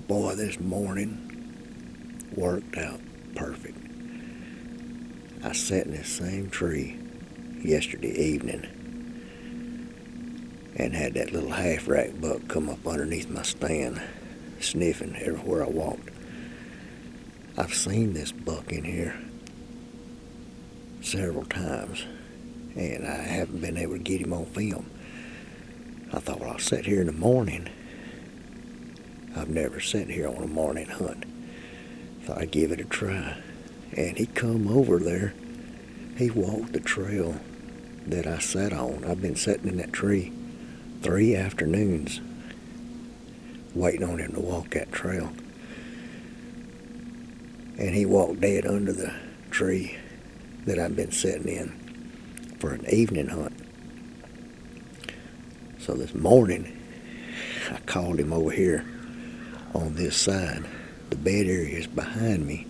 Boy, this morning worked out perfect. I sat in this same tree yesterday evening and had that little half-rack buck come up underneath my stand, sniffing everywhere I walked. I've seen this buck in here several times, and I haven't been able to get him on film. I thought, well, I'll sit here in the morning. I've never sat here on a morning hunt. Thought I'd give it a try. And he come over there. He walked the trail that I sat on. I've been sitting in that tree 3 afternoons waiting on him to walk that trail. And he walked dead under the tree that I've been sitting in for an evening hunt. So this morning, I called him over here on this side. The bed area is behind me,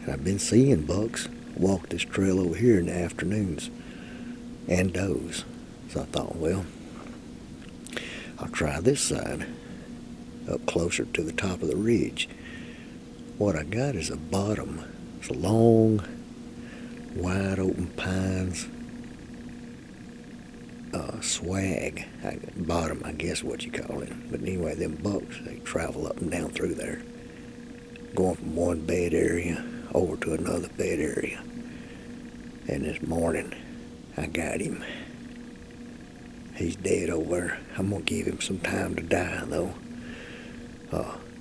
and I've been seeing bucks walk this trail over here in the afternoons, and does. So I thought, well, I'll try this side up closer to the top of the ridge. What I got is a bottom. It's a long, wide open pines, swag. Bottom, I guess what you call it. But anyway, them bucks, they travel up and down through there, going from one bed area over to another bed area. And this morning, I got him. He's dead over there. I'm going to give him some time to die, though,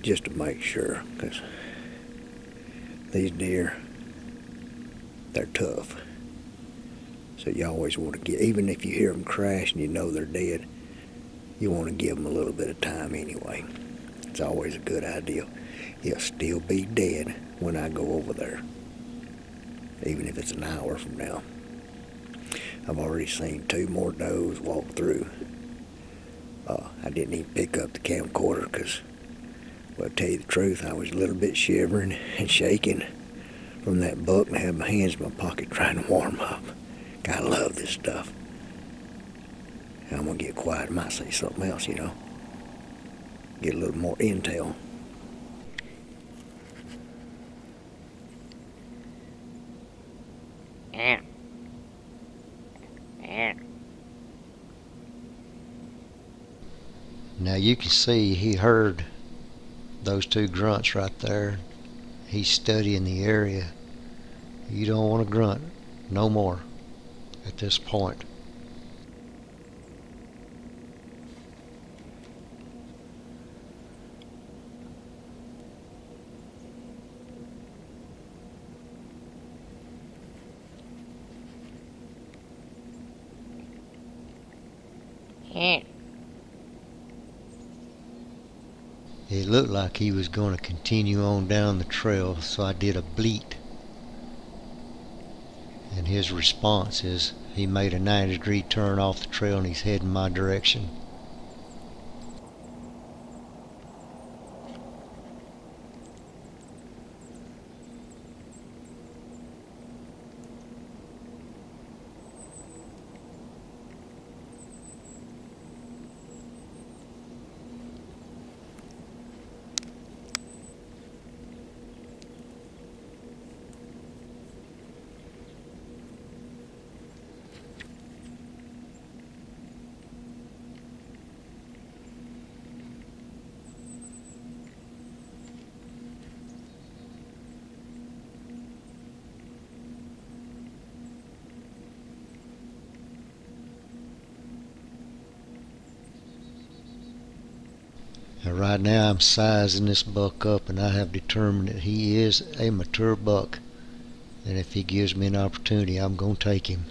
just to make sure, because these deer, they're tough. So you always want to get, even if you hear them crash and you know they're dead, you want to give them a little bit of time anyway. It's always a good idea. He'll still be dead when I go over there, even if it's an hour from now. I've already seen 2 more does walk through. I didn't even pick up the camcorder because, well, to tell you the truth, I was a little bit shivering and shaking from that buck, and I had my hands in my pocket trying to warm up. I love this stuff. And I'm going to get quiet. I might say something else, you know. Get a little more intel. Now you can see he heard those 2 grunts right there. He's studying the area. You don't want to grunt no more at this point. It looked like he was going to continue on down the trail, so I did a bleat. And his response is he made a 90-degree turn off the trail and he's heading my direction. And right now I'm sizing this buck up, and I have determined that he is a mature buck, and if he gives me an opportunity, I'm going to take him.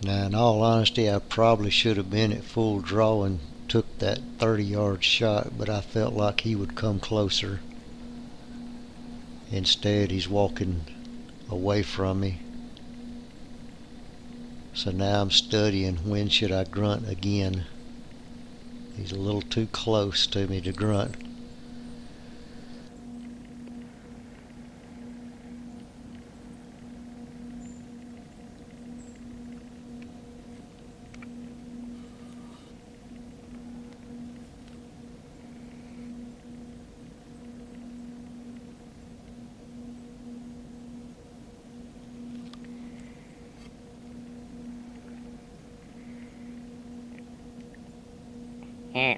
Now, in all honesty, I probably should have been at full draw and took that 30-yard shot, but I felt like he would come closer. Instead, he's walking away from me. So now I'm studying when should I grunt again. He's a little too close to me to grunt. Yeah.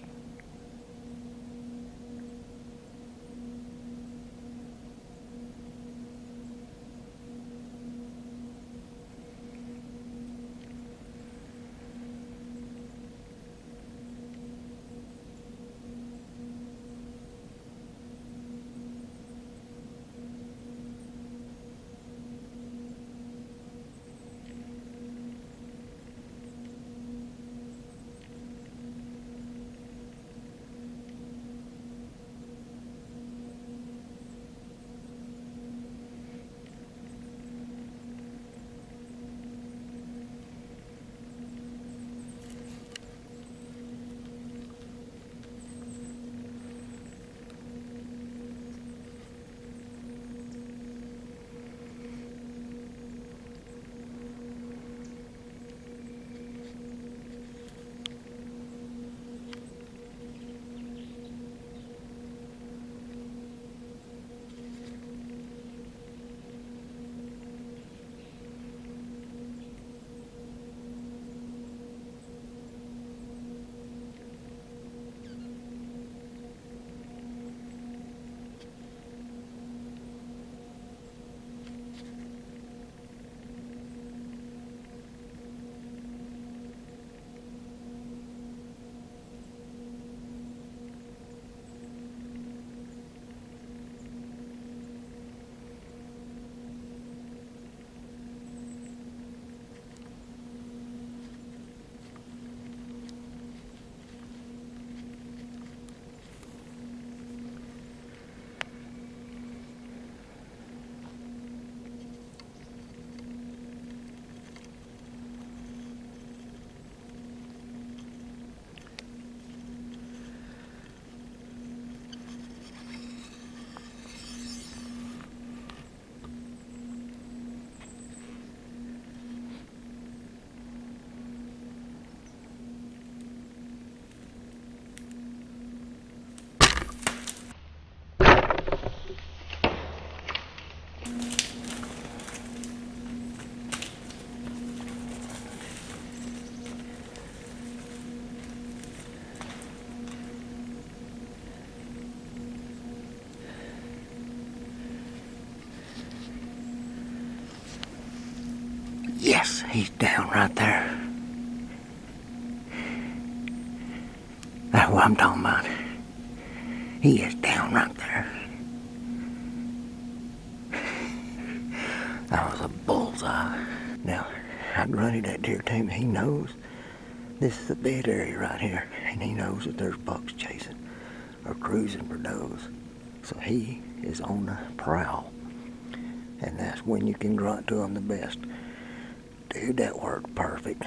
Yes, he's down right there. That's what I'm talking about. He is down right there. That was a bullseye. Now, I grunted that deer to him. He knows this is the bed area right here, and he knows that there's bucks chasing or cruising for does. So he is on the prowl, and that's when you can grunt to him the best. Dude, that worked perfect.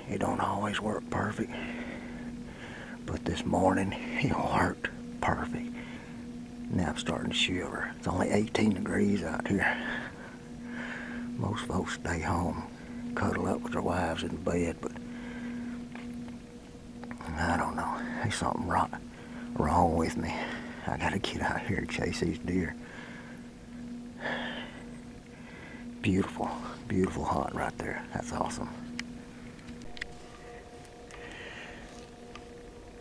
It don't always work perfect, but this morning it worked perfect. Now I'm starting to shiver. It's only 18 degrees out here. Most folks stay home, cuddle up with their wives in bed, but I don't know. There's something wrong with me. I gotta get out here and chase these deer. Beautiful, beautiful hunt right there. That's awesome.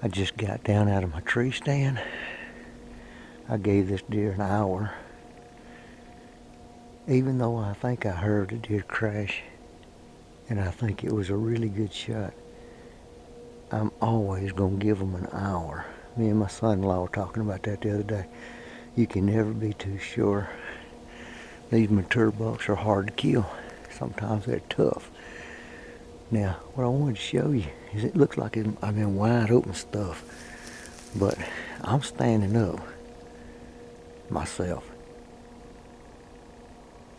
I just got down out of my tree stand. I gave this deer an hour. Even though I think I heard a deer crash, and I think it was a really good shot, I'm always gonna give them an hour. Me and my son-in-law were talking about that the other day. You can never be too sure. These mature bucks are hard to kill. Sometimes they're tough. Now, what I wanted to show you is it looks like I'm in wide open stuff, but I'm standing up myself.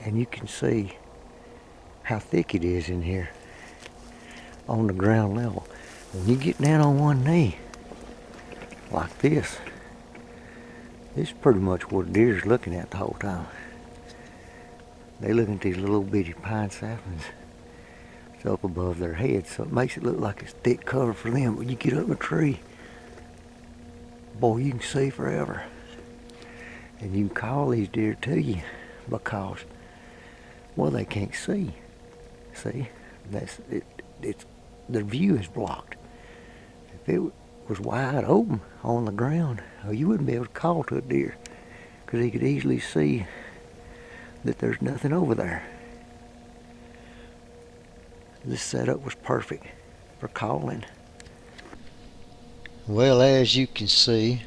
And you can see how thick it is in here on the ground level. When you get down on one knee, like this is pretty much what a deer's looking at the whole time. They looking at these little bitty pine saplings. It's up above their heads, so it makes it look like it's thick cover for them. When you get up a tree, boy, you can see forever. And you can call these deer to you because, well, they can't see. See, that's it. It's their view is blocked. If it was wide open on the ground, you wouldn't be able to call to a deer because he could easily see that there's nothing over there. This setup was perfect for calling. Well, as you can see,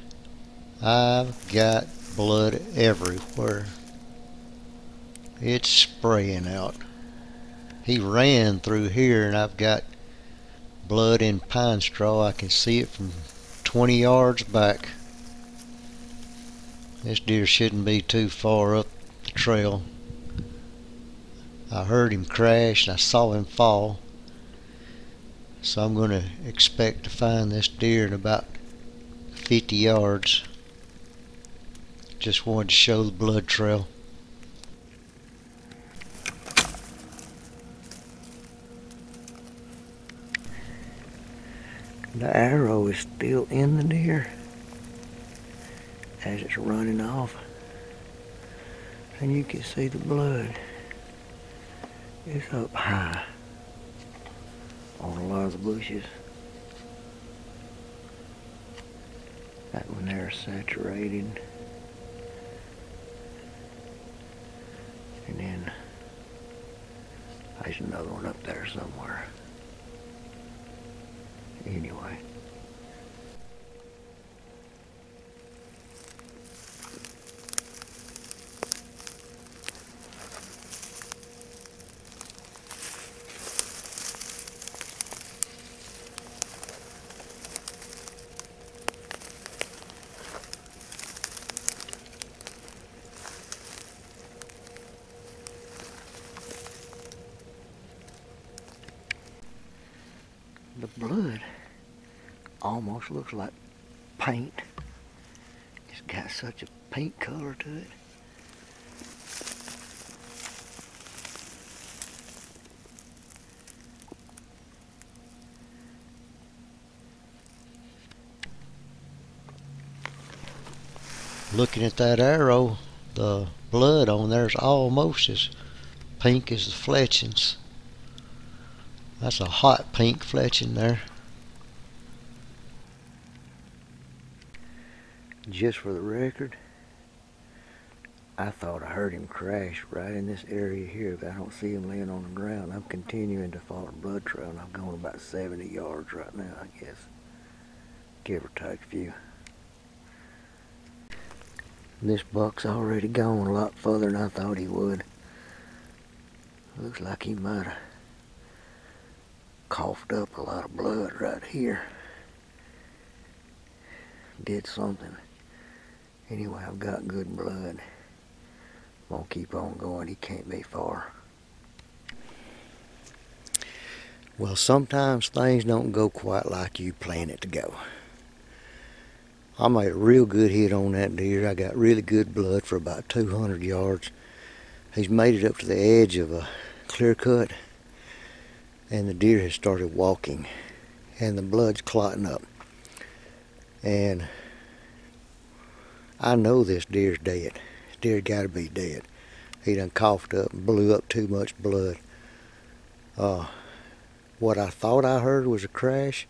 I've got blood everywhere. It's spraying out. He ran through here and I've got blood in pine straw. I can see it from 20 yards back. This deer shouldn't be too far up the trail. I heard him crash and I saw him fall. So I'm going to expect to find this deer in about 50 yards. Just wanted to show the blood trail. The arrow is still in the deer as it's running off, and you can see the blood is up high on a lot of the bushes. That one there is saturated, and then there's another one up there somewhere. Anyway, the blood almost looks like paint. It's got such a pink color to it. Looking at that arrow, the blood on there is almost as pink as the fletchings. That's a hot pink fletching there. Just for the record, I thought I heard him crash right in this area here, but I don't see him laying on the ground. I'm continuing to follow the blood trail, and I'm going about 70 yards right now, I guess. Give or take a few. This buck's already gone a lot further than I thought he would. Looks like he might have coughed up a lot of blood right here. Did something. Anyway, I've got good blood. I'm gonna keep on going. He can't be far. Well, sometimes things don't go quite like you plan it to go. I made a real good hit on that deer. I got really good blood for about 200 yards. He's made it up to the edge of a clear cut, and the deer has started walking, and the blood's clotting up. And I know this deer's dead. This deer gotta be dead. He done coughed up and blew up too much blood. What I thought I heard was a crash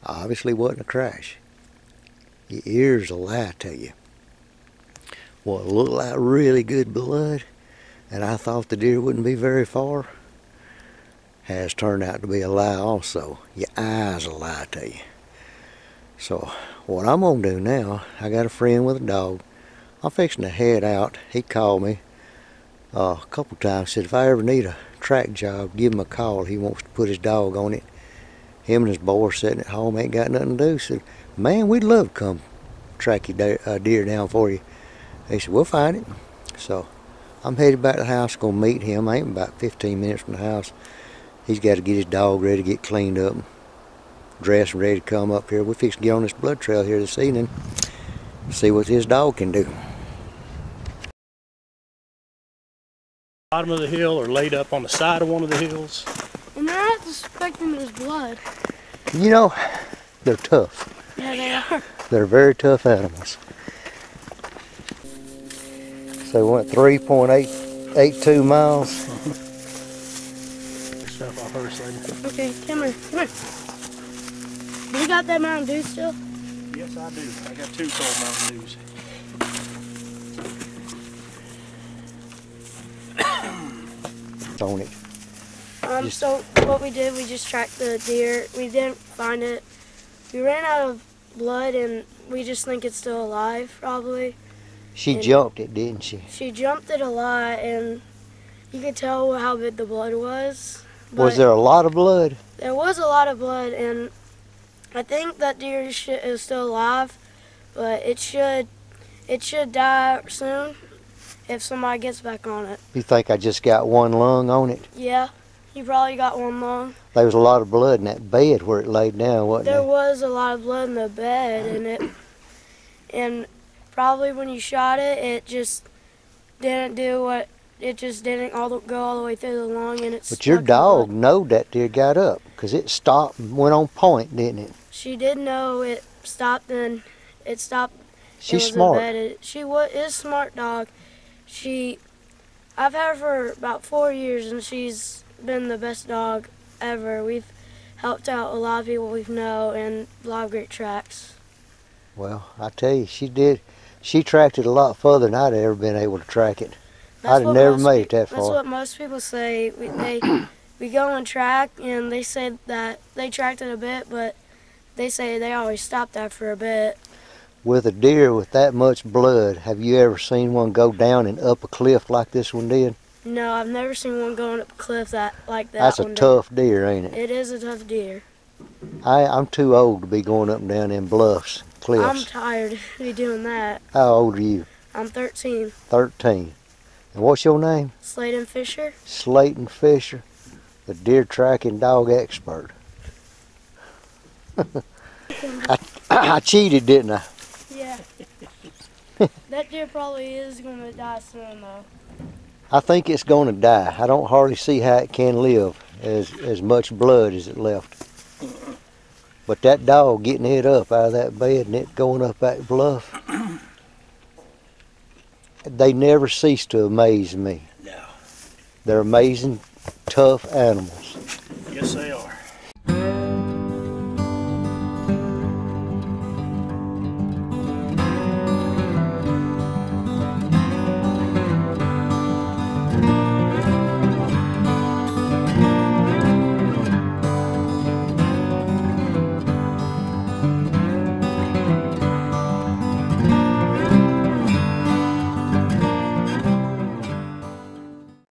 obviously wasn't a crash. Your ears will lie to you. What looked like really good blood, and I thought the deer wouldn't be very far, has turned out to be a lie also. Your eyes will lie to you. So what I'm gonna do now, I got a friend with a dog. I'm fixing to head out. He called me a couple times, said if I ever need a track job, give him a call. He wants to put his dog on it. Him and his boy sitting at home, ain't got nothing to do. Said, man, we'd love to come track your deer down for you. He said, we'll find it. So I'm headed back to the house, gonna meet him. I ain't about 15 minutes from the house. He's got to get his dog ready to get cleaned up, dressed and ready to come up here. We're fixing to get on this blood trail here this evening, see what his dog can do. Bottom of the hill or laid up on the side of one of the hills. And they're not suspecting there's blood. You know, they're tough. Yeah, they are. They're very tough animals. So we went 3.82 miles. Stuff off her side. Okay, come here, come here. You got that Mountain Dew still? Yes, I do. I got 2 cold Mountain Dews. On it. So what we did, we just tracked the deer. We didn't find it. We ran out of blood and we just think it's still alive, probably. She And jumped it, didn't she? She jumped it a lot and you could tell how big the blood was. Was there a lot of blood? There was a lot of blood, and I think that deer is still alive, but it should die soon if somebody gets back on it. You think I just got one lung on it? Yeah, you probably got one lung. There was a lot of blood in that bed where it laid down, wasn't There there? was a lot of blood in the bed, and probably when you shot it, it just didn't do what. It just didn't go all the way through the lung, and it's. But your dog knowed that deer got up, because it stopped and went on point, didn't it? She did know it stopped, and it stopped. She's smart. She is a smart dog. I've had her for about 4 years, and she's been the best dog ever. We've helped out a lot of people we know, and a lot of great tracks. Well, I tell you, she did. She tracked it a lot further than I'd ever been able to track it. I'd have never made it that far. That's what most people say. We go on track, and they say that they tracked it a bit, but they say they always stopped after a bit. With a deer with that much blood, have you ever seen one go down and up a cliff like this one did? No, I've never seen one going up a cliff like that. That's a tough deer, ain't it? It is a tough deer. I'm too old to be going up and down them bluffs, cliffs. I'm tired to be doing that. How old are you? I'm 13. 13. And what's your name? Slayton Fisher. Slayton Fisher, the deer tracking dog expert. I cheated, didn't I? Yeah. That deer probably is going to die soon, though. I think it's going to die. I don't hardly see how it can live as much blood as it left. But that dog getting it up out of that bed and it going up that bluff, they never cease to amaze me. No. They're amazing, tough animals. Yes, they are.